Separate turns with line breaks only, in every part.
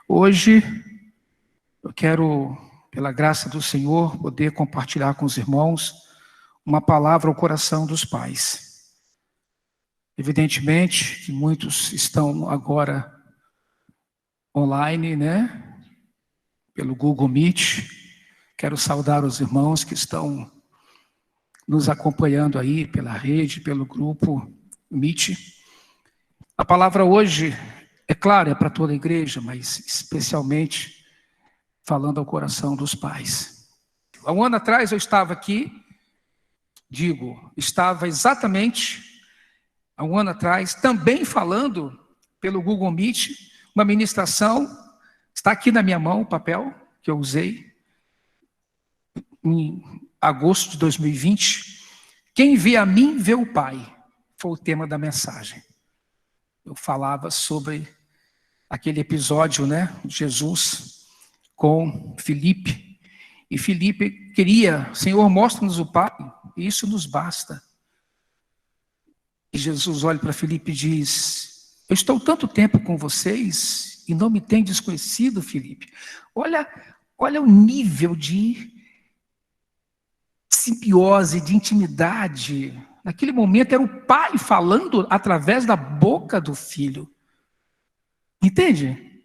Hoje eu quero, pela graça do Senhor, poder compartilhar com os irmãos uma palavra ao coração dos pais. Evidentemente que muitos estão agora online, né? Pelo Google Meet. Quero saudar os irmãos que estão nos acompanhando aí pela rede, pelo grupo Meet. A palavra hoje, é claro, é para toda a igreja, mas especialmente falando ao coração dos pais. Há um ano atrás eu estava aqui, estava exatamente há um ano atrás, também falando pelo Google Meet, uma ministração, está aqui na minha mão o papel que eu usei, em agosto de 2020, quem vê a mim, vê o Pai, foi o tema da mensagem. Eu falava sobre aquele episódio, né, de Jesus com Filipe, e Filipe queria, Senhor, mostra-nos o Pai, e isso nos basta. E Jesus olha para Filipe e diz, eu estou tanto tempo com vocês, e não me tem desconhecido, Filipe. Olha o nível de simbiose, de intimidade. Naquele momento era o pai falando através da boca do filho. Entende?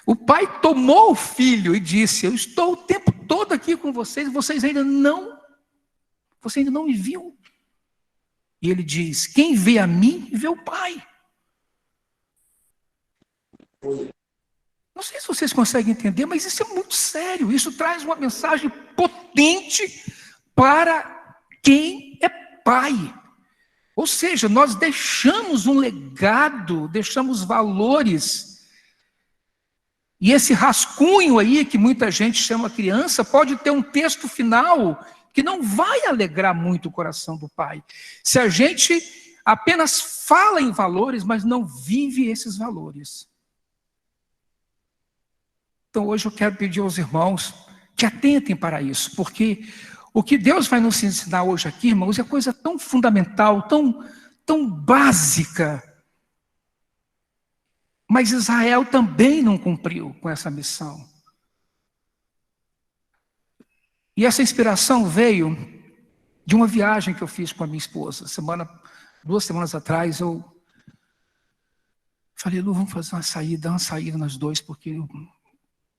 O pai tomou o filho e disse, eu estou o tempo todo aqui com vocês, você ainda não me viu. E ele diz, quem vê a mim, vê o Pai. Não sei se vocês conseguem entender, mas isso é muito sério. Isso traz uma mensagem potente para quem é pai. Ou seja, nós deixamos um legado, deixamos valores. E esse rascunho aí, que muita gente chama criança, pode ter um texto final que não vai alegrar muito o coração do pai. Se a gente apenas fala em valores, mas não vive esses valores. Então hoje eu quero pedir aos irmãos que atentem para isso, porque o que Deus vai nos ensinar hoje aqui, irmãos, é coisa tão fundamental, tão básica. Mas Israel também não cumpriu com essa missão. E essa inspiração veio de uma viagem que eu fiz com a minha esposa. 2 semanas atrás, eu falei, Lu, vamos fazer uma saída nós dois, porque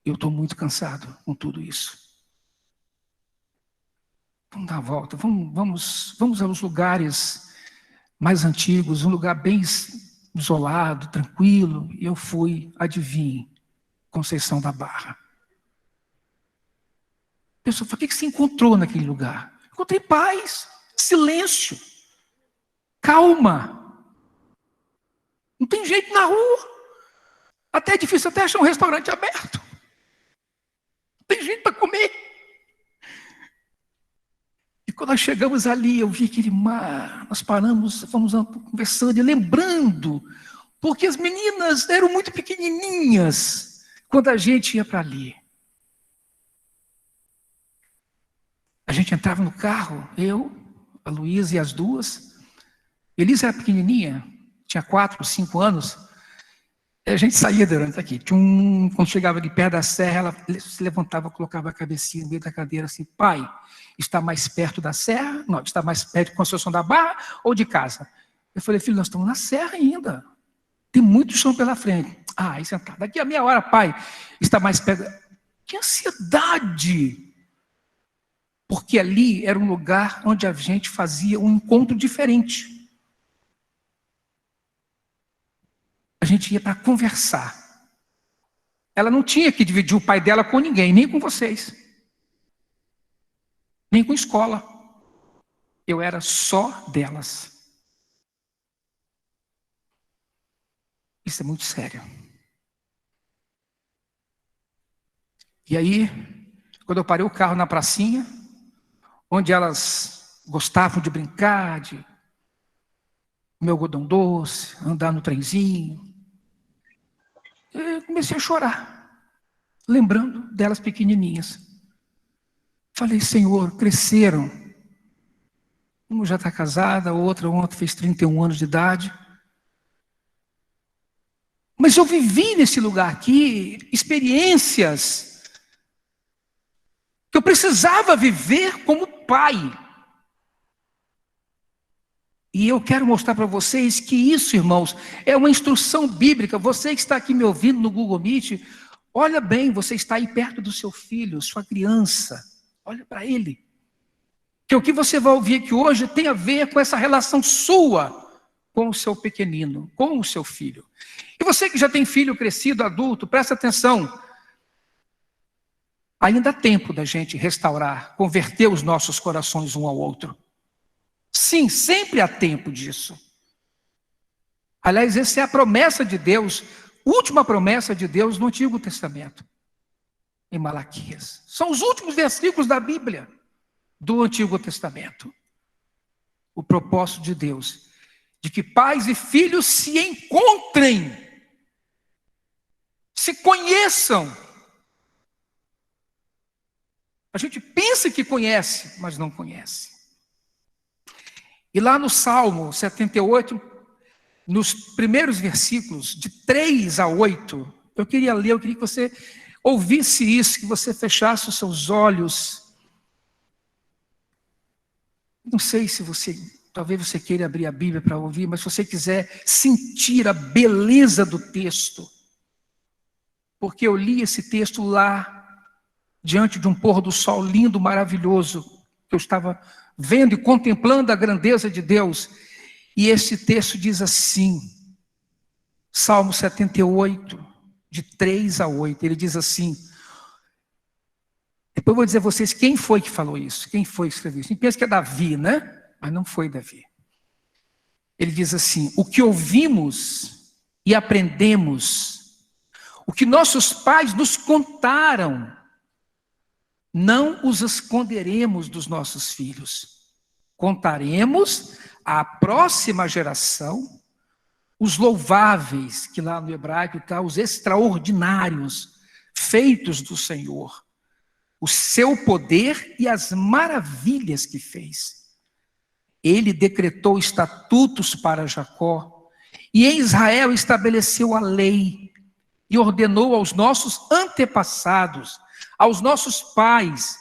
eu estou muito cansado com tudo isso. Vamos dar a volta, vamos aos lugares mais antigos, um lugar bem isolado, tranquilo. E eu fui, adivinhe, Conceição da Barra. A pessoa falou, o que você encontrou naquele lugar? Encontrei paz, silêncio, calma. Não tem gente na rua. Até é difícil até achar um restaurante aberto. Não tem gente para comer. E quando nós chegamos ali, eu vi aquele mar, nós paramos, fomos conversando e lembrando, porque as meninas eram muito pequenininhas quando a gente ia para ali. A gente entrava no carro, eu, a Luísa e as duas. Elisa era pequenininha, tinha 4, 5 anos. A gente saía durante aqui. Quando chegava ali perto da serra, ela se levantava, colocava a cabecinha no meio da cadeira assim, pai, está mais perto da serra? Não, está mais perto de Conceição da Barra ou de casa? Eu falei, filho, nós estamos na serra ainda. Tem muito chão pela frente. Aí sentado. Daqui a meia hora, pai, está mais perto. Que ansiedade! Porque ali era um lugar onde a gente fazia um encontro diferente. A gente ia para conversar. Ela não tinha que dividir o pai dela com ninguém, nem com vocês. Nem com a escola. Eu era só delas. Isso é muito sério. E aí, quando eu parei o carro na pracinha, onde elas gostavam de brincar, de comer algodão doce, andar no trenzinho. Eu comecei a chorar, lembrando delas pequenininhas. Falei, Senhor, cresceram. Uma já está casada, a outra ontem fez 31 anos de idade. Mas eu vivi nesse lugar aqui experiências que eu precisava viver como pai. E eu quero mostrar para vocês que isso, irmãos, é uma instrução bíblica. Você que está aqui me ouvindo no Google Meet, olha bem, você está aí perto do seu filho, sua criança. Olha para ele. Que o que você vai ouvir aqui hoje tem a ver com essa relação sua com o seu pequenino, com o seu filho. E você que já tem filho crescido, adulto, presta atenção. Ainda há tempo da gente restaurar, converter os nossos corações um ao outro. Sim, sempre há tempo disso. Aliás, essa é a promessa de Deus, última promessa de Deus no Antigo Testamento, em Malaquias. São os últimos versículos da Bíblia do Antigo Testamento. O propósito de Deus, de que pais e filhos se encontrem, se conheçam. A gente pensa que conhece, mas não conhece. E lá no Salmo 78, nos primeiros versículos, de 3 a 8, eu queria que você ouvisse isso, que você fechasse os seus olhos. Não sei se talvez você queira abrir a Bíblia para ouvir, mas se você quiser sentir a beleza do texto, porque eu li esse texto lá, diante de um pôr do sol lindo, maravilhoso, que eu estava vendo e contemplando a grandeza de Deus, e esse texto diz assim, Salmo 78, de 3 a 8, ele diz assim, depois eu vou dizer a vocês quem foi que falou isso, quem foi que escreveu isso. A gente pensa que é Davi, né? Mas não foi Davi. Ele diz assim, o que ouvimos e aprendemos, o que nossos pais nos contaram, não os esconderemos dos nossos filhos. Contaremos à próxima geração os louváveis, que lá no hebraico está, os extraordinários, feitos do Senhor, o seu poder e as maravilhas que fez. Ele decretou estatutos para Jacó, e em Israel estabeleceu a lei, e ordenou aos nossos antepassados, aos nossos pais,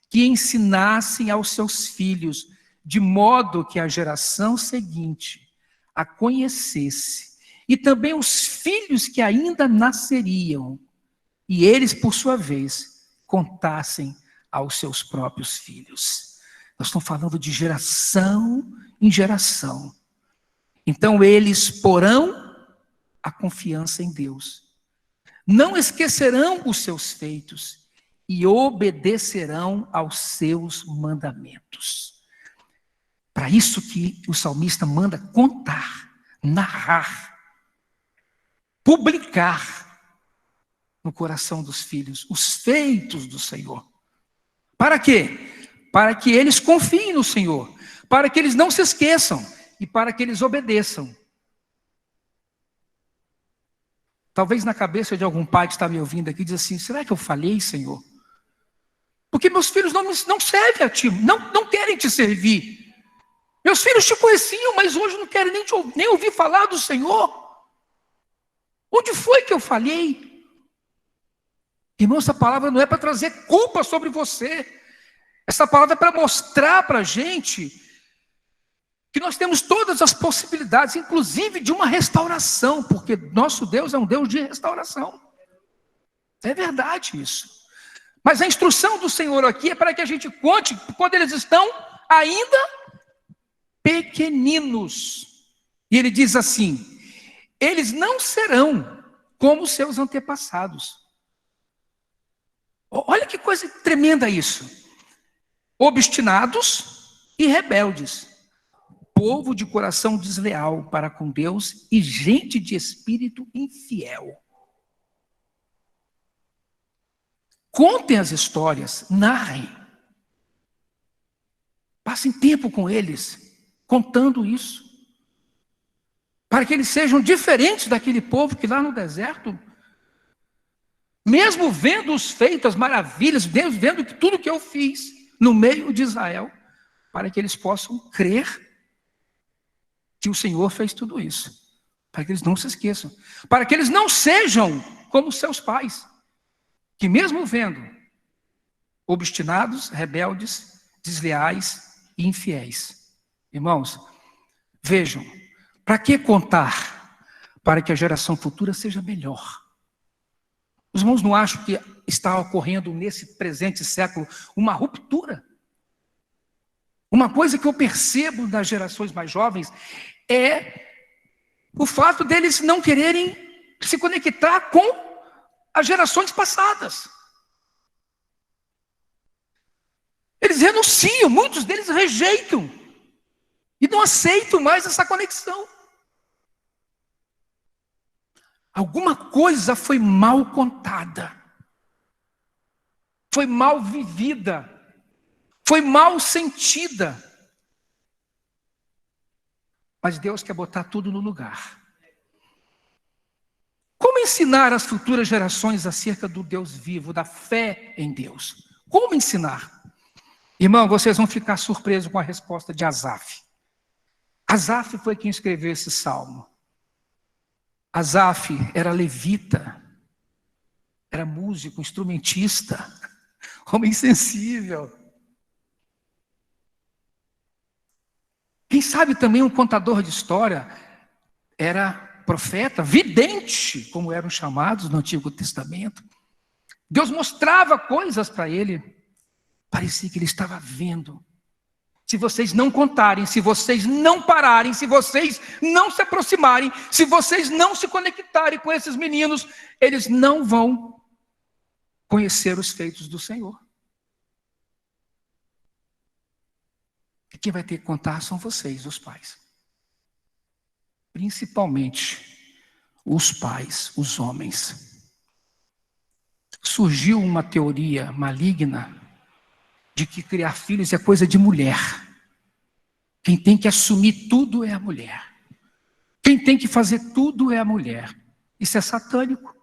que ensinassem aos seus filhos, de modo que a geração seguinte a conhecesse, e também os filhos que ainda nasceriam, e eles, por sua vez, contassem aos seus próprios filhos. Nós estamos falando de geração em geração. Então eles porão a confiança em Deus, não esquecerão os seus feitos, e obedecerão aos seus mandamentos. Para isso que o salmista manda contar, narrar, publicar no coração dos filhos os feitos do Senhor. Para quê? Para que eles confiem no Senhor, para que eles não se esqueçam e para que eles obedeçam. Talvez na cabeça de algum pai que está me ouvindo aqui, diz assim, será que eu falhei, Senhor? Porque meus filhos não servem a ti, não querem te servir. Meus filhos te conheciam, mas hoje não querem nem ouvir falar do Senhor. Onde foi que eu falhei? Irmão, essa palavra não é para trazer culpa sobre você. Essa palavra é para mostrar para a gente que nós temos todas as possibilidades, inclusive de uma restauração, porque nosso Deus é um Deus de restauração. É verdade isso. Mas a instrução do Senhor aqui é para que a gente conte quando eles estão ainda pequeninos. E ele diz assim, eles não serão como seus antepassados. Olha que coisa tremenda isso. Obstinados e rebeldes. Povo de coração desleal para com Deus e gente de espírito infiel. Contem as histórias, narrem. Passem tempo com eles, contando isso. Para que eles sejam diferentes daquele povo que lá no deserto, mesmo vendo os feitos, as maravilhas, vendo tudo que eu fiz no meio de Israel, para que eles possam crer que o Senhor fez tudo isso. para que eles não se esqueçam, para que eles não sejam como seus pais, que mesmo vendo obstinados, rebeldes, desleais e infiéis. Irmãos, vejam, para que contar para que a geração futura seja melhor? Os irmãos não acham que está ocorrendo nesse presente século uma ruptura? Uma coisa que eu percebo das gerações mais jovens é o fato deles não quererem se conectar com as gerações passadas. Eles renunciam, muitos deles rejeitam e não aceitam mais essa conexão. Alguma coisa foi mal contada, foi mal vivida, foi mal sentida. Mas Deus quer botar tudo no lugar. Como ensinar as futuras gerações acerca do Deus vivo, da fé em Deus? Como ensinar? Irmão, vocês vão ficar surpresos com a resposta de Asaf. Asaf foi quem escreveu esse salmo. Asaf era levita, era músico, instrumentista, homem sensível. Quem sabe também um contador de história, era profeta, vidente, como eram chamados no Antigo Testamento. Deus mostrava coisas para ele, parecia que ele estava vendo. Se vocês não contarem, se vocês não pararem, se vocês não se aproximarem, se vocês não se conectarem com esses meninos, eles não vão conhecer os feitos do Senhor. E quem vai ter que contar são vocês, os pais. Principalmente os pais, os homens. Surgiu uma teoria maligna de que criar filhos é coisa de mulher. Quem tem que assumir tudo é a mulher. Quem tem que fazer tudo é a mulher. Isso é satânico.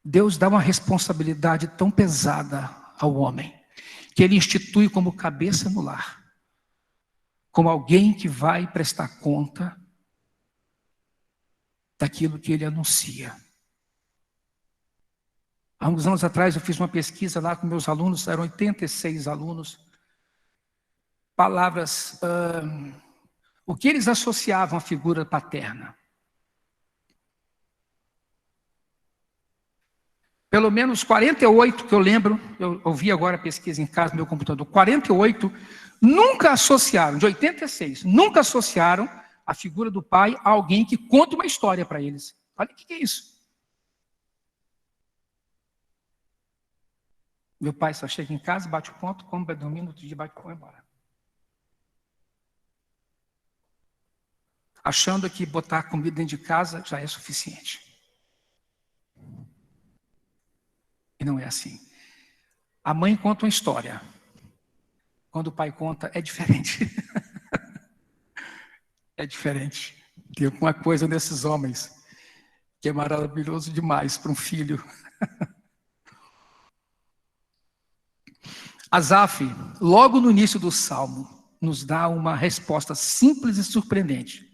Deus dá uma responsabilidade tão pesada ao homem, que ele institui como cabeça no lar, como alguém que vai prestar conta daquilo que ele anuncia. Há uns anos atrás eu fiz uma pesquisa lá com meus alunos, eram 86 alunos, palavras, o que eles associavam à figura paterna. Pelo menos 48 que eu lembro, eu ouvi agora a pesquisa em casa no meu computador, 48 nunca associaram, de 86, nunca associaram a figura do pai a alguém que conta uma história para eles. Olha o que é isso. Meu pai só chega em casa, bate o ponto, come, vai dormir, no outro dia bate o ponto e vai embora. Achando que botar comida dentro de casa já é suficiente. E não é assim. A mãe conta uma história. Quando o pai conta, é diferente. É diferente. Tem alguma coisa nesses homens que é maravilhoso demais para um filho. Asaf, logo no início do Salmo, nos dá uma resposta simples e surpreendente.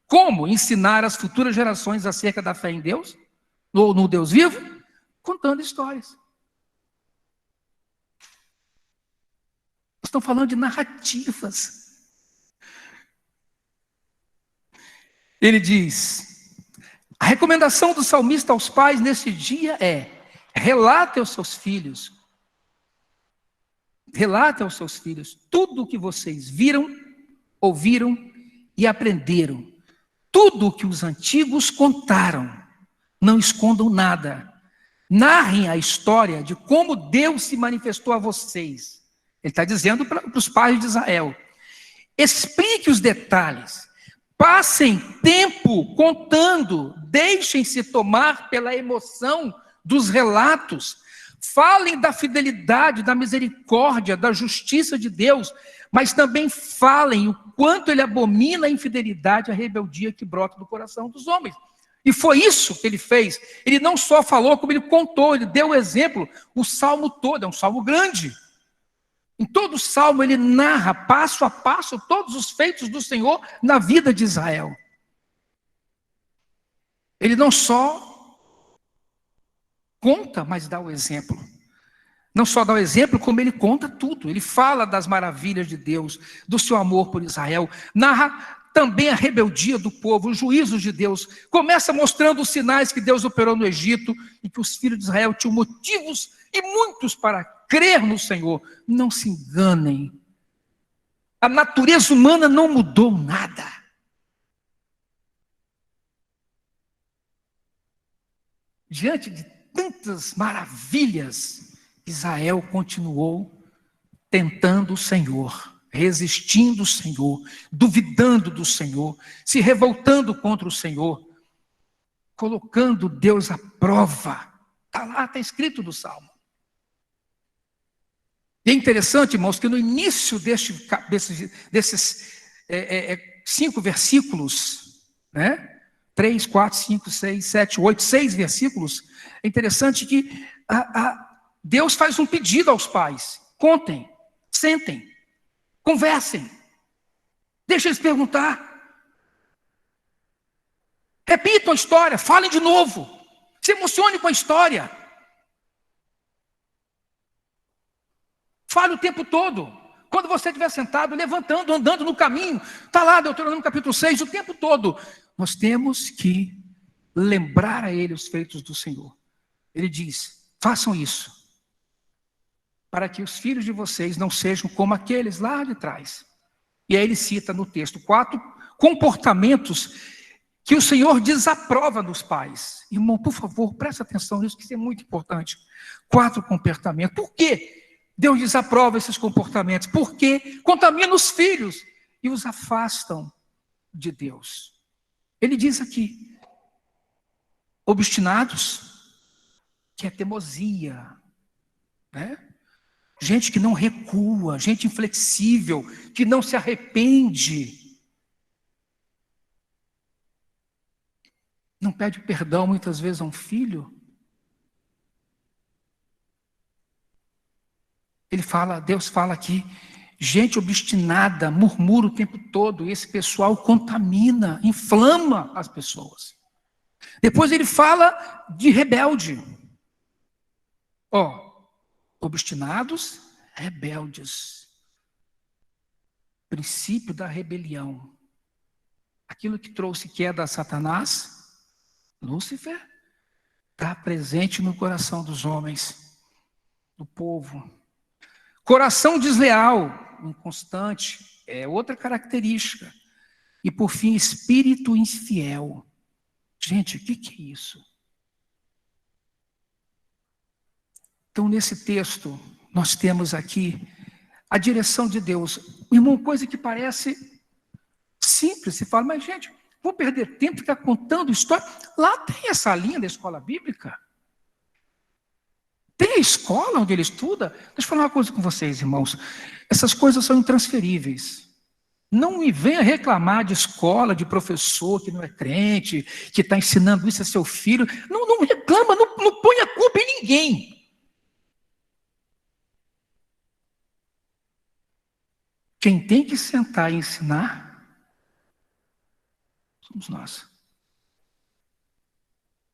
Como ensinar as futuras gerações acerca da fé em Deus? Ou no Deus vivo? Contando histórias. Estão falando de narrativas. Ele diz, a recomendação do salmista aos pais nesse dia é, relate aos seus filhos tudo o que vocês viram, ouviram e aprenderam. Tudo o que os antigos contaram. Não escondam nada. Narrem a história de como Deus se manifestou a vocês. Ele está dizendo para os pais de Israel. Explique os detalhes. Passem tempo contando. Deixem-se tomar pela emoção dos relatos. Falem da fidelidade, da misericórdia, da justiça de Deus, mas também falem o quanto ele abomina a infidelidade e a rebeldia que brota do coração dos homens. E foi isso que ele fez. Ele não só falou, como ele contou, ele deu o exemplo, o salmo todo, é um salmo grande. Em todo o Salmo ele narra passo a passo todos os feitos do Senhor na vida de Israel. Ele não só conta, mas dá o exemplo. Não só dá o exemplo, como ele conta tudo. Ele fala das maravilhas de Deus, do seu amor por Israel. Narra também a rebeldia do povo, os juízos de Deus. Começa mostrando os sinais que Deus operou no Egito e que os filhos de Israel tinham motivos e muitos para crer no Senhor. Não se enganem. A natureza humana não mudou nada. Diante de tantas maravilhas, Israel continuou tentando o Senhor, resistindo o Senhor, duvidando do Senhor, se revoltando contra o Senhor, colocando Deus à prova. Está lá, está escrito no Salmo. E é interessante, irmãos, que no início desses 5 versículos, né? 3, 4, 5, 6, 7, 8, 6 versículos, é interessante que Deus faz um pedido aos pais. Contem, sentem, conversem, deixem eles perguntar. Repitam a história, falem de novo, se emocione com a história. Fale o tempo todo. Quando você estiver sentado, levantando, andando no caminho, está lá, Deuteronômio capítulo 6, o tempo todo. Nós temos que lembrar a ele os feitos do Senhor. Ele diz, façam isso, para que os filhos de vocês não sejam como aqueles lá de trás. E aí ele cita no texto 4 comportamentos que o Senhor desaprova nos pais. Irmão, por favor, preste atenção nisso, que isso é muito importante. 4 comportamentos. Por quê? Deus desaprova esses comportamentos, porque contamina os filhos e os afastam de Deus. Ele diz aqui, obstinados, que é teimosia, né? Gente que não recua, gente inflexível, que não se arrepende. Não pede perdão muitas vezes a um filho. Deus fala aqui, gente obstinada, murmura o tempo todo, e esse pessoal contamina, inflama as pessoas. Depois ele fala de rebelde. Obstinados, rebeldes. Princípio da rebelião. Aquilo que trouxe queda a Satanás, Lúcifer, está presente no coração dos homens, do povo. Coração desleal, inconstante, é outra característica. E por fim, espírito infiel. Gente, o que é isso? Então, nesse texto, nós temos aqui a direção de Deus. Irmão, coisa que parece simples. Se fala, mas gente, vou perder tempo ficar contando história. Lá tem essa linha da escola bíblica. Tem a escola onde ele estuda. Deixa eu falar uma coisa com vocês, irmãos. Essas coisas são intransferíveis. Não me venha reclamar de escola, de professor que não é crente, que está ensinando isso a seu filho. Não reclama, não põe a culpa em ninguém. Quem tem que sentar e ensinar, somos nós.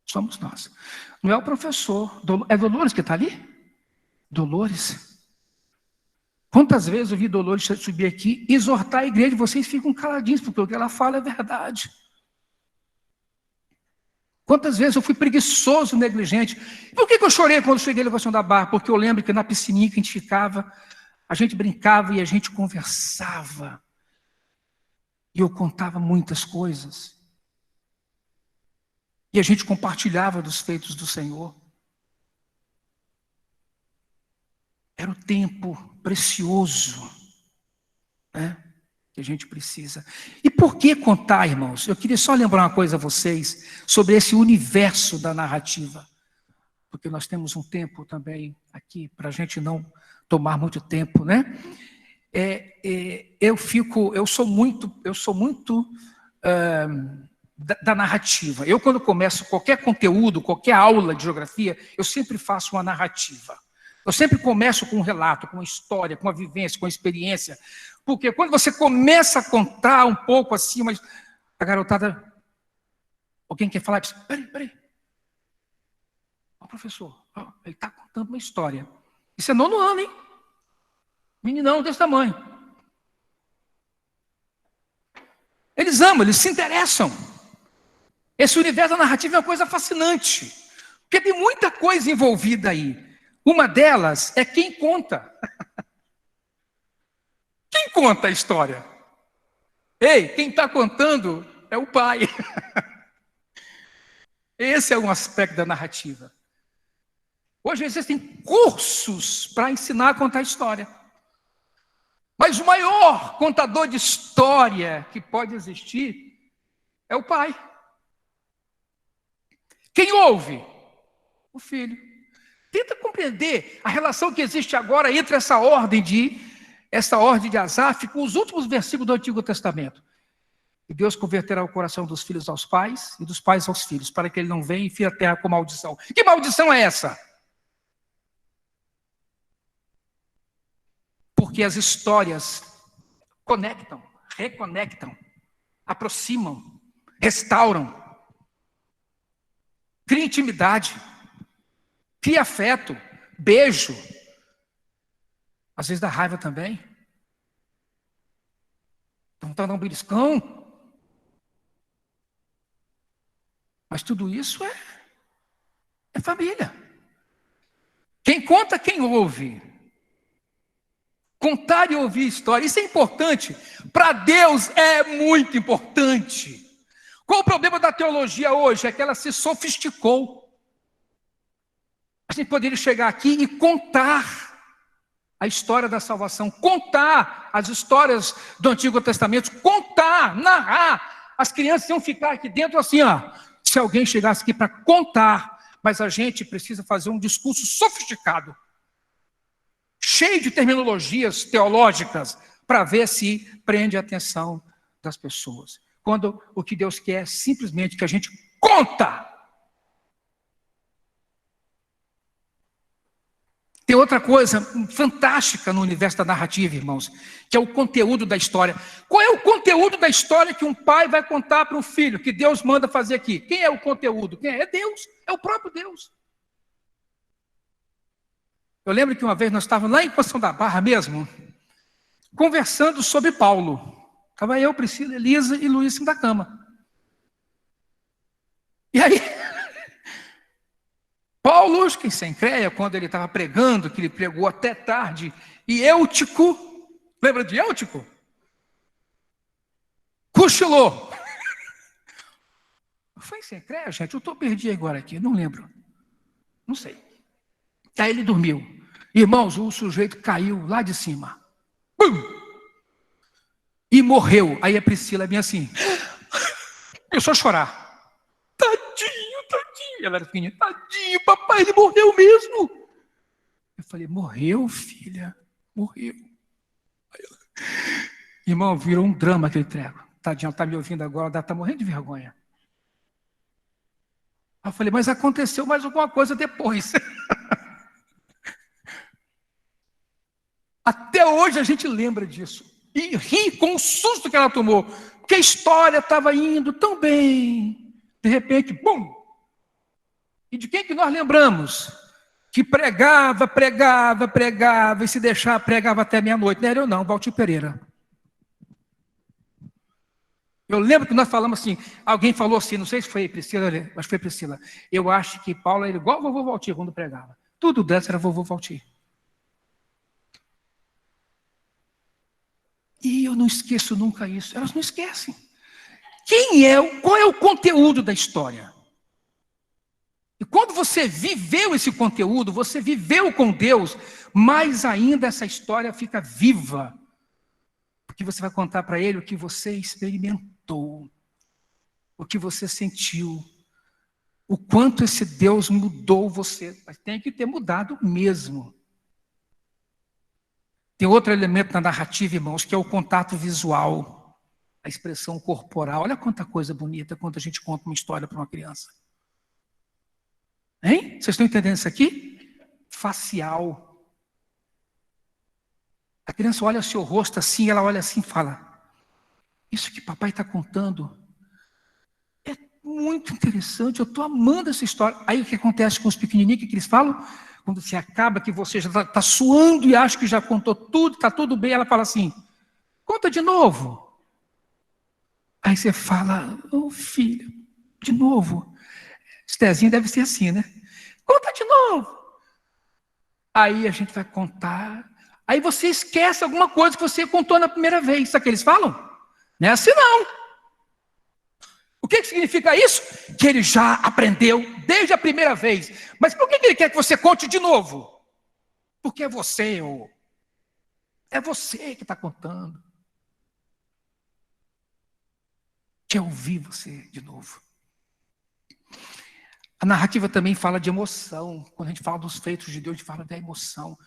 Somos nós. Não é o professor. É Dolores que está ali? Dolores. Quantas vezes eu vi Dolores subir aqui, exortar a igreja, e vocês ficam caladinhos, porque o que ela fala é verdade. Quantas vezes eu fui preguiçoso, negligente. Por que eu chorei quando cheguei na elevação da Barra? Porque eu lembro que na piscininha que a gente ficava, a gente brincava e a gente conversava. E eu contava muitas coisas. E a gente compartilhava dos feitos do Senhor. Era o tempo precioso, né, que a gente precisa. E por que contar, irmãos? Eu queria só lembrar uma coisa a vocês sobre esse universo da narrativa. Porque nós temos um tempo também aqui, para a gente não tomar muito tempo, né? Eu sou muito da narrativa. Quando começo qualquer conteúdo, qualquer aula de geografia, eu sempre faço uma narrativa. Eu sempre começo com um relato, com uma história, com uma vivência, com uma experiência. Porque quando você começa a contar um pouco assim, mas a garotada... Alguém quer falar? Peraí. Ó, professor, ó, ele está contando uma história. Isso é 9º ano, hein? Meninão desse tamanho. Eles amam, eles se interessam. Esse universo da narrativa é uma coisa fascinante. Porque tem muita coisa envolvida aí. Uma delas é quem conta. Quem conta a história? Ei, quem está contando é o pai. Esse é um aspecto da narrativa. Hoje existem cursos para ensinar a contar história. Mas o maior contador de história que pode existir é o pai. Quem ouve? O filho. Tenta compreender a relação que existe agora entre essa ordem de Asaf com os últimos versículos do Antigo Testamento. E Deus converterá o coração dos filhos aos pais e dos pais aos filhos, para que ele não venha e fira a terra com maldição. Que maldição é essa? Porque as histórias conectam, reconectam, aproximam, restauram, cria intimidade, cria afeto, beijo, às vezes dá raiva também. Então tá dando um beliscão. Mas tudo isso é família. Quem conta, quem ouve. Contar e ouvir história, isso é importante. Para Deus é muito importante. Qual o problema da teologia hoje? É que ela se sofisticou. A gente poderia chegar aqui e contar a história da salvação, contar as histórias do Antigo Testamento, contar, narrar. As crianças iam ficar aqui dentro assim, ó. Se alguém chegasse aqui para contar, mas a gente precisa fazer um discurso sofisticado, cheio de terminologias teológicas, para ver se prende a atenção das pessoas. Quando o que Deus quer é simplesmente que a gente conta. Tem outra coisa fantástica no universo da narrativa, irmãos, que é o conteúdo da história. Qual é o conteúdo da história que um pai vai contar para o filho, que Deus manda fazer aqui? Quem é o conteúdo? Quem é? É Deus, é o próprio Deus. Eu lembro que uma vez nós estávamos lá em Poção da Barra mesmo, conversando sobre Paulo. Estava eu, Priscila, Elisa e Luiz em da cama. E aí... Paulo, em Sencreia, quando ele estava pregando, que ele pregou até tarde, e Eutico, lembra de Eutico? Cochilou. Foi em Sencreia, gente? Eu estou perdido agora aqui, não lembro. Não sei. Aí ele dormiu. Irmãos, o sujeito caiu lá de cima. Bum! E morreu. Aí a Priscila vinha assim, começou a chorar. Ela era pequenininha, tadinho, papai, ele morreu mesmo. Eu falei, morreu, filha? Morreu. Irmão, virou um drama aquele treco. Tadinha, ela está me ouvindo agora, ela está morrendo de vergonha. Eu falei, mas aconteceu mais alguma coisa depois. Até hoje a gente lembra disso. E ri com o susto que ela tomou. Porque a história estava indo tão bem. De repente, bum! E de quem que nós lembramos? Que pregava, e se deixar, pregava até meia-noite. Não era eu não, Valtir Pereira. Eu lembro que nós falamos assim, alguém falou assim, não sei se foi Priscila, mas foi Priscila. Eu acho que Paulo era igual o vovô Valtir quando pregava. Tudo dessa era vovô Valtir. E eu não esqueço nunca isso. Elas não esquecem. Qual é o conteúdo da história? E quando você viveu esse conteúdo, você viveu com Deus, mais ainda essa história fica viva. Porque você vai contar para ele o que você experimentou, o que você sentiu, o quanto esse Deus mudou você. Mas tem que ter mudado mesmo. Tem outro elemento na narrativa, irmãos, que é o contato visual, a expressão corporal. Olha quanta coisa bonita quando a gente conta uma história para uma criança. Hein? Vocês estão entendendo isso aqui? Facial. A criança olha seu rosto assim, ela olha assim e fala: isso que papai está contando é muito interessante, eu estou amando essa história. Aí o que acontece com os pequenininhos, que eles falam? Quando você acaba, que você já está suando e acha que já contou tudo, está tudo bem, ela fala assim: conta de novo. Aí você fala: ô filho, de novo. Estezinho deve ser assim, né? Conta de novo. Aí a gente vai contar. Aí você esquece alguma coisa que você contou na primeira vez. Sabe o que eles falam? Não é assim não. O que significa isso? Que ele já aprendeu desde a primeira vez. Mas por que ele quer que você conte de novo? Porque é você, é você que está contando. Quer ouvir você de novo. A narrativa também fala de emoção. Quando a gente fala dos feitos de Deus, a gente fala da emoção.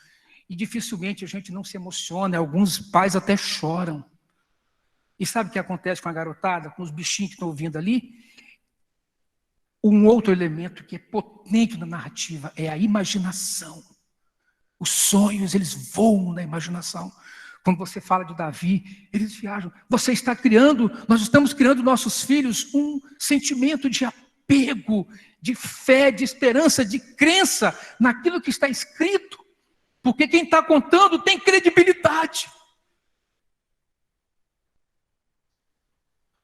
E dificilmente a gente não se emociona. Alguns pais até choram. E sabe o que acontece com a garotada, com os bichinhos que estão ouvindo ali? Um outro elemento que é potente na narrativa é a imaginação. Os sonhos, eles voam na imaginação. Quando você fala de Davi, eles viajam. Você está criando, nós estamos criando nossos filhos um sentimento de apego, de fé, de esperança, de crença naquilo que está escrito. Porque quem está contando tem credibilidade.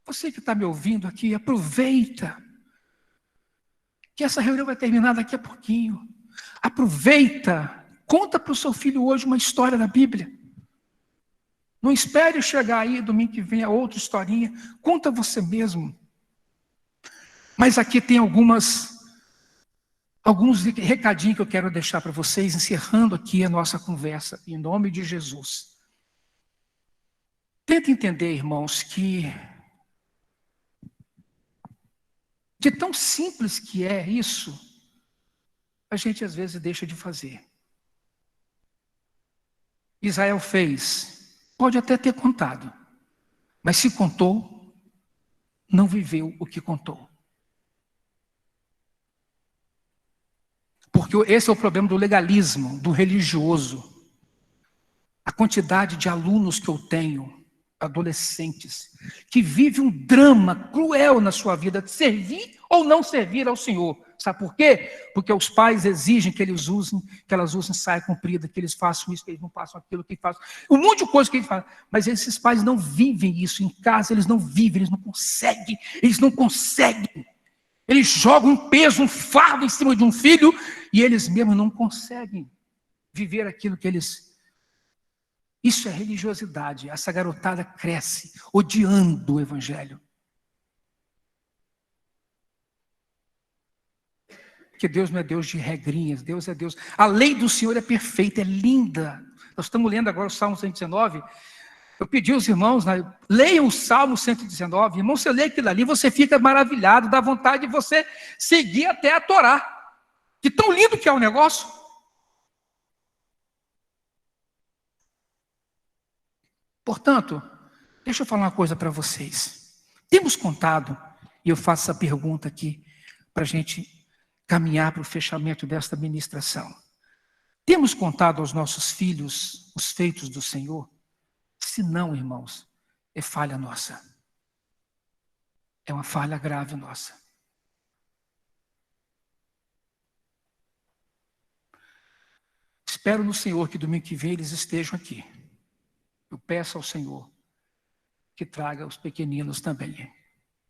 Você que está me ouvindo aqui, aproveita. Que essa reunião vai terminar daqui a pouquinho. Aproveita. Conta para o seu filho hoje uma história da Bíblia. Não espere chegar aí domingo que vem a outra historinha. Conta você mesmo. Mas aqui tem alguns recadinhos que eu quero deixar para vocês, encerrando aqui a nossa conversa, em nome de Jesus. Tenta entender, irmãos, que de tão simples que é isso, a gente às vezes deixa de fazer. Israel fez. Pode até ter contado, mas se contou, não viveu o que contou. Porque esse é o problema do legalismo, do religioso. A quantidade de alunos que eu tenho, adolescentes, que vivem um drama cruel na sua vida, de servir ou não servir ao Senhor. Sabe por quê? Porque os pais exigem que elas usem saia comprida, que eles façam isso, que eles não façam aquilo, que façam um monte de coisa que eles fazem. Mas esses pais não vivem isso em casa, eles não vivem, eles não conseguem. Eles jogam um peso, um fardo em cima de um filho e eles mesmos não conseguem viver aquilo que eles... Isso é religiosidade. Essa garotada cresce odiando o Evangelho. Porque Deus não é Deus de regrinhas, Deus é Deus. A lei do Senhor é perfeita, é linda. Nós estamos lendo agora o Salmo 119. Eu pedi aos irmãos, leiam o Salmo 119. Irmão, você lê aquilo ali, você fica maravilhado, dá vontade de você seguir até a Torá. Que tão lindo que é o negócio. Portanto, deixa eu falar uma coisa para vocês. Temos contado, e eu faço essa pergunta aqui, para a gente caminhar para o fechamento desta ministração. Temos contado aos nossos filhos os feitos do Senhor? Se não, irmãos, é falha nossa. É uma falha grave nossa. Espero no Senhor que domingo que vem eles estejam aqui. Eu peço ao Senhor que traga os pequeninos também.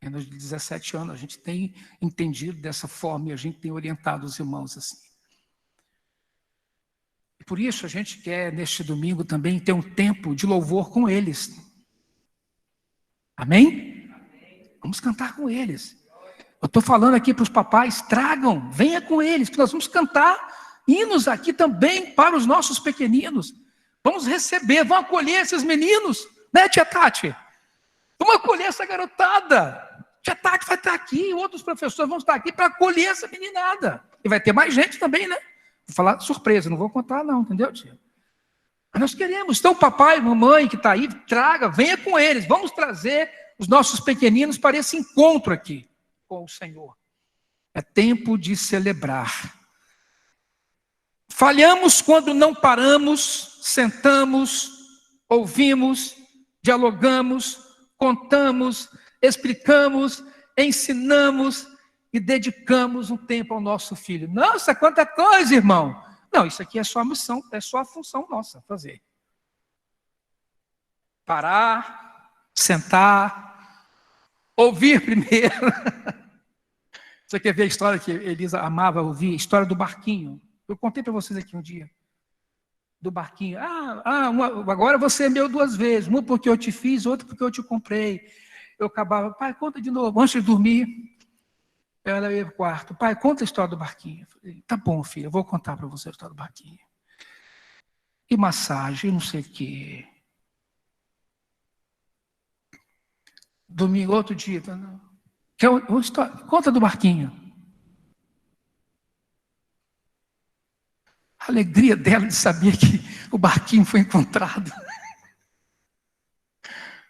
Menos de 17 anos, a gente tem entendido dessa forma e a gente tem orientado os irmãos assim. E por isso a gente quer, neste domingo também, ter um tempo de louvor com eles. Amém? Vamos cantar com eles. Eu estou falando aqui para os papais, tragam, venha com eles, que nós vamos cantar hinos aqui também para os nossos pequeninos. Vamos receber, vamos acolher esses meninos, né, tia Tati? Vamos acolher essa garotada. Tia Tati vai estar aqui, outros professores vão estar aqui para acolher essa meninada. E vai ter mais gente também, né? Vou falar surpresa, não vou contar não, entendeu, tia? Mas nós queremos, então papai, mamãe que está aí, traga, venha com eles. Vamos trazer os nossos pequeninos para esse encontro aqui com o Senhor. É tempo de celebrar. Falhamos quando não paramos, sentamos ouvimos, dialogamos, contamos, explicamos, ensinamos e dedicamos um tempo ao nosso filho. Nossa, quanta coisa, irmão! Não, isso aqui é só a missão, é só a função nossa fazer. Parar, sentar, ouvir primeiro. Você quer ver a história que Elisa amava ouvir? A história do barquinho. Eu contei para vocês aqui um dia. Do barquinho. Agora você é meu 2 vezes. Uma porque eu te fiz, outra porque eu te comprei. Eu acabava, pai, conta de novo. Antes de dormir, ela ia para o quarto. Pai, conta a história do barquinho. Eu falei, tá bom, filho, eu vou contar para você a história do barquinho. E massagem, não sei o quê. Domingo, outro dia. Conta do barquinho. A alegria dela de saber que o barquinho foi encontrado.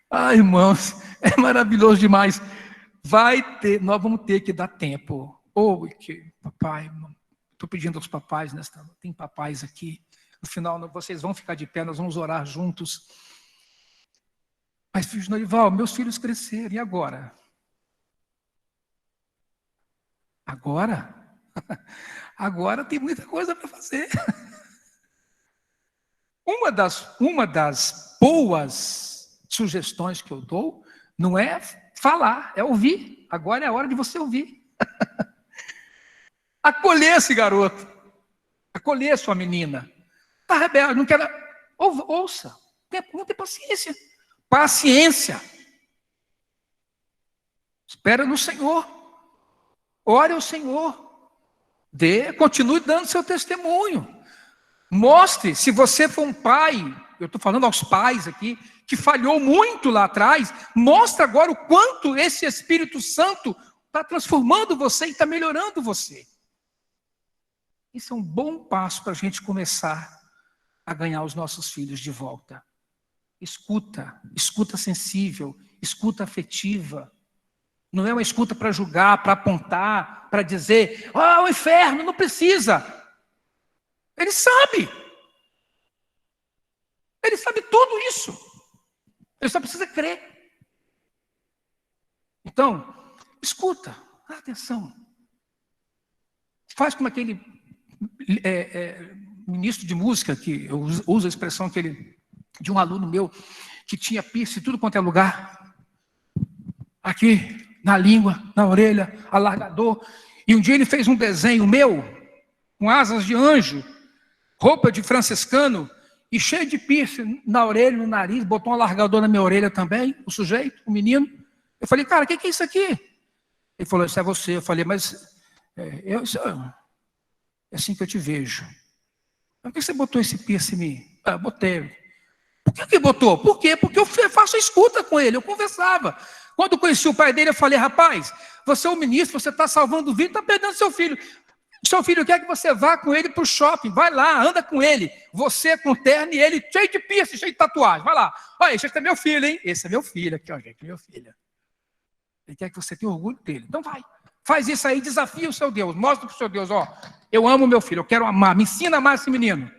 Ai, irmãos, é maravilhoso demais. Nós vamos ter que dar tempo. Papai, estou pedindo aos papais, tem papais aqui. No final, vocês vão ficar de pé, nós vamos orar juntos. Mas, filho de Norival, meus filhos cresceram, e agora? Agora? Agora tem muita coisa para fazer. Uma das boas sugestões que eu dou não é falar, é ouvir. Agora é a hora de você ouvir. Acolher esse garoto. Acolher sua menina. Está rebelde, não quer. Ouça. Não tem paciência. Paciência. Espera no Senhor. Ore ao Senhor. Continue dando seu testemunho. Mostre, se você for um pai, eu estou falando aos pais aqui, que falhou muito lá atrás, mostre agora o quanto esse Espírito Santo está transformando você e está melhorando você. Isso é um bom passo para a gente começar a ganhar os nossos filhos de volta. Escuta sensível, escuta afetiva. Não é uma escuta para julgar, para apontar, para dizer, o inferno, não precisa. Ele sabe. Ele sabe tudo isso. Ele só precisa crer. Então, escuta, dá atenção. Faz como aquele ministro de música, que eu uso a expressão de um aluno meu, que tinha piercing em tudo quanto é lugar. Aqui, na língua, na orelha, alargador. E um dia ele fez um desenho meu, com asas de anjo, roupa de franciscano, e cheio de piercing na orelha, no nariz, botou um alargador na minha orelha também, o sujeito, o menino. Eu falei, cara, o que é isso aqui? Ele falou, isso é você. Eu falei, mas é assim que eu te vejo. Por que você botou esse piercing em mim? Botei. Por que botou? Por quê? Porque eu faço a escuta com ele, eu conversava. Quando eu conheci o pai dele, eu falei, rapaz, você é um ministro, você está salvando vida, está perdendo seu filho. Seu filho quer que você vá com ele para o shopping, vai lá, anda com ele. Você com terno e ele cheio de piercing, cheio de tatuagem, vai lá. Olha, esse é meu filho, hein? Esse é meu filho aqui, ó, gente, meu filho. Ele quer que você tenha orgulho dele. Então vai, faz isso aí, desafia o seu Deus, mostra para o seu Deus, eu amo meu filho, eu quero amar, me ensina a amar esse menino.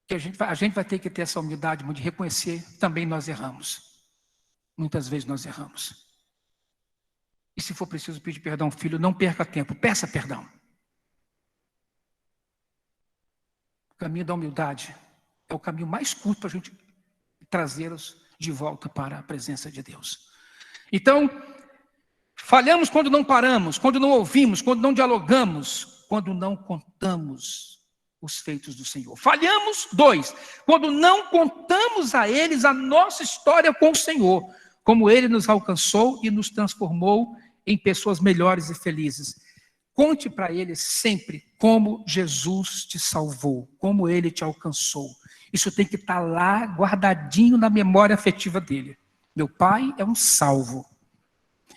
Que a gente vai ter que ter essa humildade de reconhecer, também nós erramos. Muitas vezes nós erramos. E se for preciso pedir perdão, filho, não perca tempo, peça perdão. O caminho da humildade é o caminho mais curto para a gente trazê-los de volta para a presença de Deus. Então, falhamos quando não paramos, quando não ouvimos, quando não dialogamos, quando não contamos os feitos do Senhor. Falhamos, 2, quando não contamos a eles a nossa história com o Senhor, como Ele nos alcançou e nos transformou em pessoas melhores e felizes. Conte para eles sempre como Jesus te salvou, como Ele te alcançou. Isso tem que estar lá guardadinho na memória afetiva dele. Meu pai é um salvo.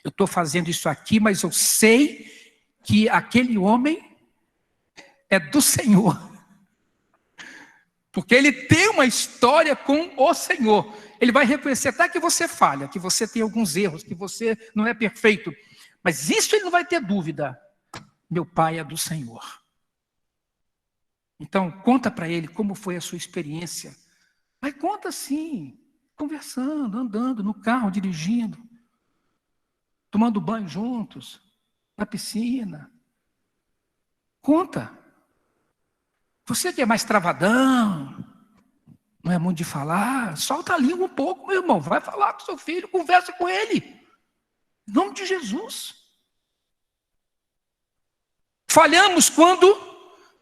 Eu estou fazendo isso aqui, mas eu sei que aquele homem é do Senhor. Porque ele tem uma história com o Senhor. Ele vai reconhecer até que você falha, que você tem alguns erros, que você não é perfeito. Mas isso ele não vai ter dúvida. Meu pai é do Senhor. Então, conta para ele como foi a sua experiência. Mas conta assim, conversando, andando no carro, dirigindo, tomando banho juntos, na piscina. Conta. Você que é mais travadão, não é muito de falar, solta a língua um pouco, meu irmão. Vai falar com seu filho, conversa com ele. Em nome de Jesus. Falhamos quando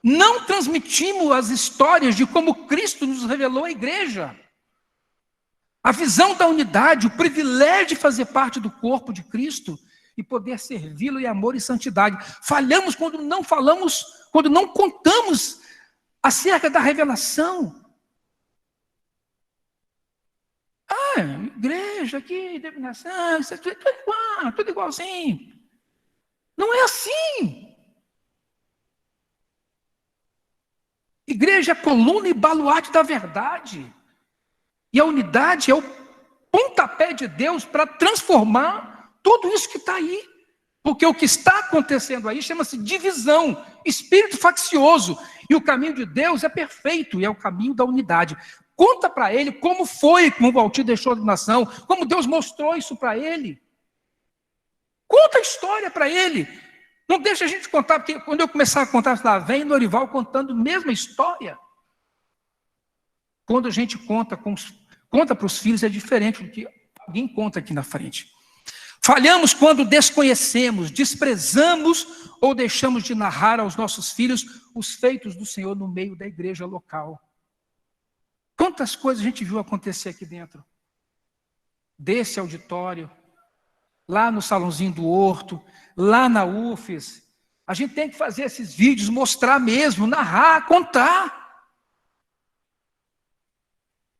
não transmitimos as histórias de como Cristo nos revelou a igreja. A visão da unidade, o privilégio de fazer parte do corpo de Cristo e poder servi-lo em amor e santidade. Falhamos quando não falamos, quando não contamos acerca da revelação. Igreja aqui, denominação, isso é tudo igualzinho. Não é assim. Igreja é coluna e baluarte da verdade. E a unidade é o pontapé de Deus para transformar tudo isso que está aí. Porque o que está acontecendo aí chama-se divisão, espírito faccioso. E o caminho de Deus é perfeito e é o caminho da unidade. Conta para ele como foi, como o Valtir deixou a nação, como Deus mostrou isso para ele. Conta a história para ele. Não deixa a gente contar, porque quando eu começar a contar, lá vem Norival contando a mesma história. Quando a gente conta para os filhos, é diferente do que alguém conta aqui na frente. Falhamos quando desconhecemos, desprezamos ou deixamos de narrar aos nossos filhos os feitos do Senhor no meio da igreja local. Quantas coisas a gente viu acontecer aqui dentro? Desse auditório, lá no salãozinho do Horto, lá na UFES. A gente tem que fazer esses vídeos, mostrar mesmo, narrar, contar.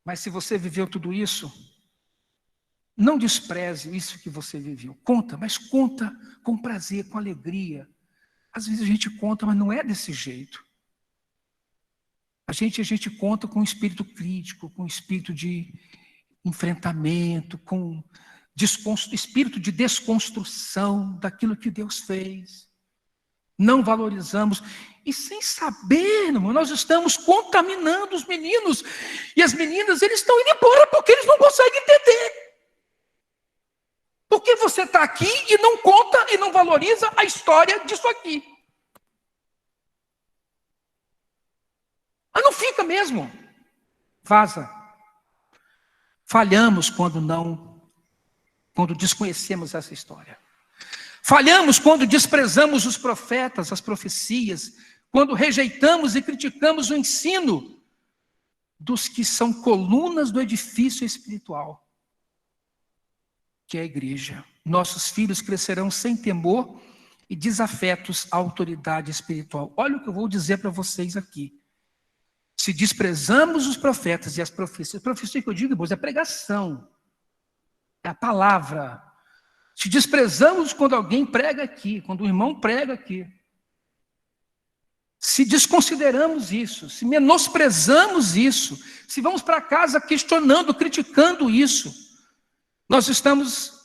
Mas se você viveu tudo isso, não despreze isso que você viveu. Conta, mas conta com prazer, com alegria. Às vezes a gente conta, mas não é desse jeito. A gente conta com espírito crítico, com espírito de enfrentamento, com espírito de desconstrução daquilo que Deus fez. Não valorizamos. E sem saber, irmão, nós estamos contaminando os meninos. E as meninas, eles estão indo embora porque eles não conseguem entender. Por que você está aqui e não conta e não valoriza a história disso aqui? Mas não fica mesmo. Vaza. Falhamos quando desconhecemos essa história. Falhamos quando desprezamos os profetas, as profecias, quando rejeitamos e criticamos o ensino dos que são colunas do edifício espiritual, que é a igreja. Nossos filhos crescerão sem temor e desafetos à autoridade espiritual. Olha o que eu vou dizer para vocês aqui. Se desprezamos os profetas e as profecias que eu digo, irmãos, é pregação, é a palavra. Se desprezamos quando alguém prega aqui, quando o irmão prega aqui, se desconsideramos isso, se menosprezamos isso, se vamos para casa questionando, criticando isso, nós estamos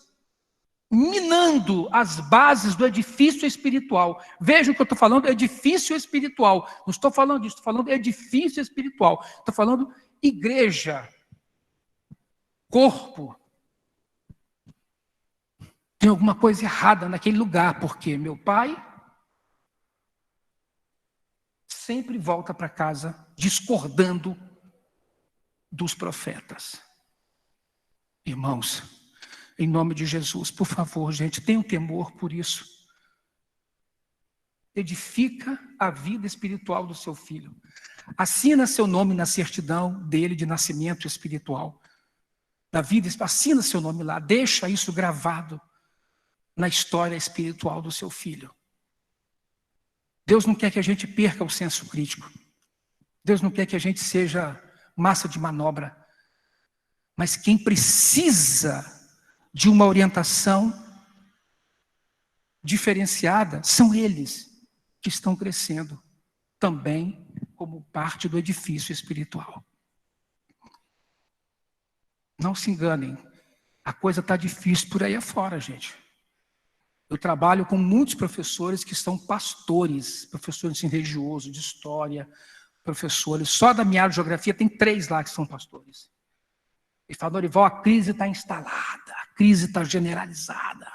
minando as bases do edifício espiritual. Vejam o que eu estou falando, edifício espiritual. Não estou falando disso, estou falando edifício espiritual. Estou falando igreja, corpo. Tem alguma coisa errada naquele lugar, porque meu pai sempre volta para casa discordando dos profetas. Irmãos, em nome de Jesus, por favor, gente, tenham temor por isso. Edifica a vida espiritual do seu filho. Assina seu nome na certidão dele de nascimento espiritual. Da vida, assina seu nome lá, deixa isso gravado na história espiritual do seu filho. Deus não quer que a gente perca o senso crítico. Deus não quer que a gente seja massa de manobra. Mas quem precisa de uma orientação diferenciada são eles que estão crescendo também como parte do edifício espiritual. Não se enganem, a coisa está difícil por aí afora, gente. Eu trabalho com muitos professores que são pastores, professores religiosos, de história, professores, só da minha área de geografia tem 3 lá que são pastores. Ele fala: Norival, a crise está instalada, a crise está generalizada.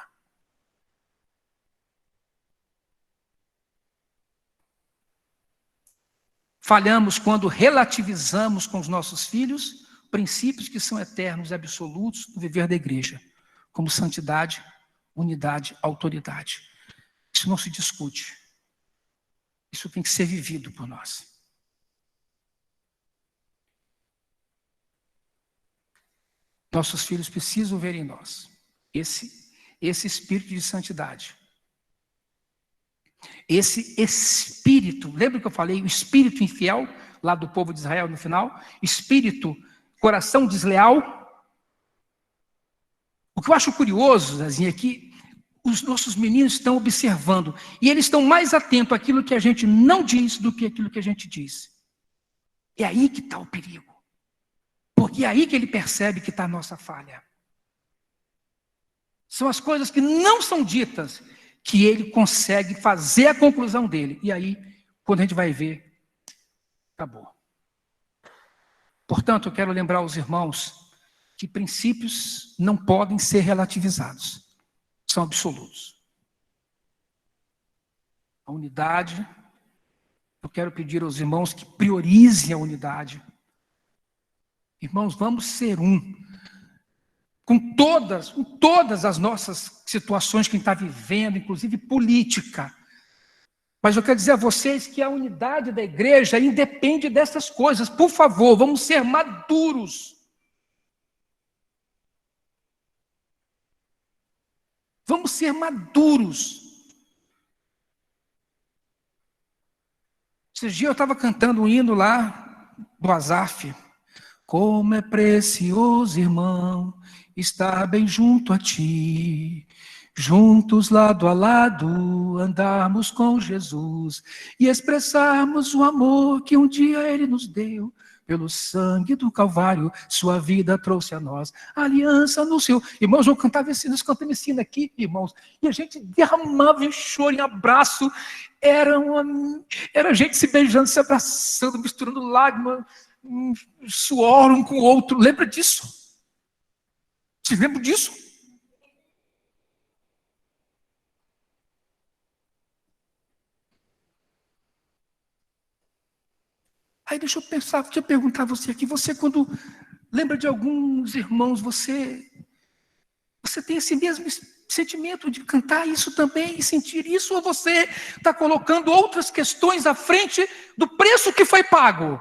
Falhamos quando relativizamos com os nossos filhos princípios que são eternos e absolutos no viver da igreja, como santidade, unidade, autoridade. Isso não se discute. Isso tem que ser vivido por nós. Nossos filhos precisam ver em nós esse espírito de santidade. Esse espírito, lembra que eu falei, o espírito infiel, lá do povo de Israel no final? Espírito, coração desleal. O que eu acho curioso, Zezinha, é que os nossos meninos estão observando, e eles estão mais atentos àquilo que a gente não diz do que àquilo que a gente diz. É aí que está o perigo. Porque é aí que ele percebe que está a nossa falha. São as coisas que não são ditas que ele consegue fazer a conclusão dele. E aí, quando a gente vai ver, acabou. Portanto, eu quero lembrar aos irmãos que princípios não podem ser relativizados. São absolutos. A unidade, eu quero pedir aos irmãos que priorizem a unidade. Irmãos, vamos ser um. Com todas as nossas situações que a gente está vivendo, inclusive política. Mas eu quero dizer a vocês que a unidade da igreja independe dessas coisas. Por favor, vamos ser maduros. Vamos ser maduros. Esses dias eu estava cantando um hino lá do Asaf. Como é precioso, irmão, estar bem junto a ti, juntos lado a lado, andarmos com Jesus e expressarmos o amor que um dia Ele nos deu. Pelo sangue do Calvário, sua vida trouxe a nós aliança no seu. Irmãos, eu cantava esse, nós cantamos esse hino aqui, irmãos, e a gente derramava em choro, em abraço. Era gente se beijando, se abraçando, misturando lágrimas, suor um com o outro. Lembra disso? Vocês lembram disso? Aí deixa eu perguntar a você aqui, você quando lembra de alguns irmãos, você tem esse mesmo sentimento de cantar isso também e sentir isso, ou você está colocando outras questões à frente do preço que foi pago?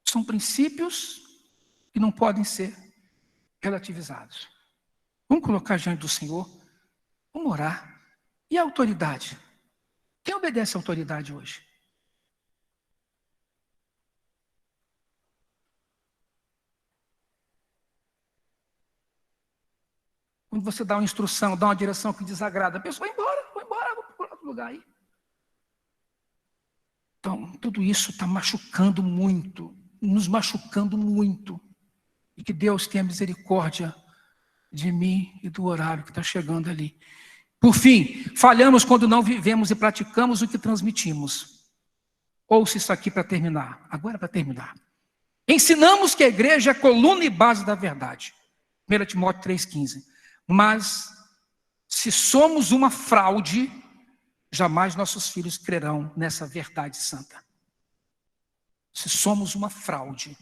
São princípios que não podem ser relativizados. Vamos colocar diante do Senhor, vamos orar. E a autoridade? Quem obedece à autoridade hoje? Quando você dá uma instrução, dá uma direção que desagrada, a pessoa vai embora, vou procurar outro lugar aí. Então, tudo isso está machucando muito, nos machucando muito. E que Deus tenha misericórdia de mim e do horário que está chegando ali. Por fim, falhamos quando não vivemos e praticamos o que transmitimos. Ouça isso aqui para terminar. Agora para terminar. Ensinamos que a igreja é a coluna e base da verdade. 1 Timóteo 3,15. Mas, se somos uma fraude, jamais nossos filhos crerão nessa verdade santa. Se somos uma fraude,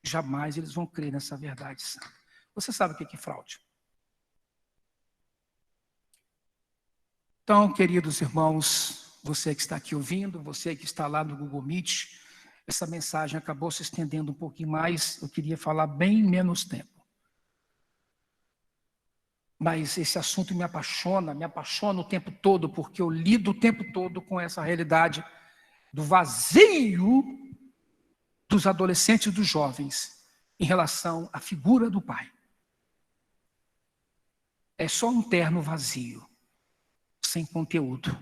jamais eles vão crer nessa verdade santa. Você sabe o que é fraude? Então, queridos irmãos, você que está aqui ouvindo, você que está lá no Google Meet, essa mensagem acabou se estendendo um pouquinho mais, eu queria falar bem menos tempo. Mas esse assunto me apaixona o tempo todo, porque eu lido o tempo todo com essa realidade do vazio dos adolescentes e dos jovens em relação à figura do pai. É só um terno vazio, sem conteúdo.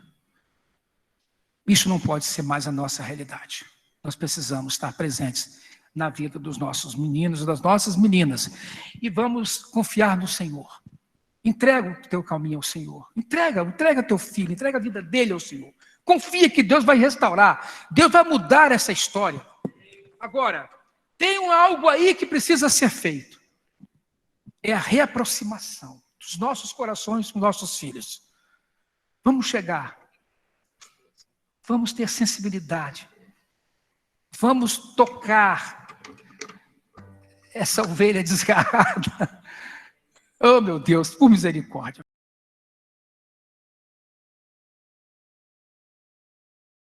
Isso não pode ser mais a nossa realidade. Nós precisamos estar presentes na vida dos nossos meninos e das nossas meninas. E vamos confiar no Senhor. Entrega o teu caminho ao Senhor. Entrega teu filho, entrega a vida dele ao Senhor. Confia que Deus vai restaurar. Deus vai mudar essa história. Agora, tem algo aí que precisa ser feito. É a reaproximação dos nossos corações com nossos filhos. Vamos chegar. Vamos ter sensibilidade. Vamos tocar essa ovelha desgarrada. Oh, meu Deus, por misericórdia.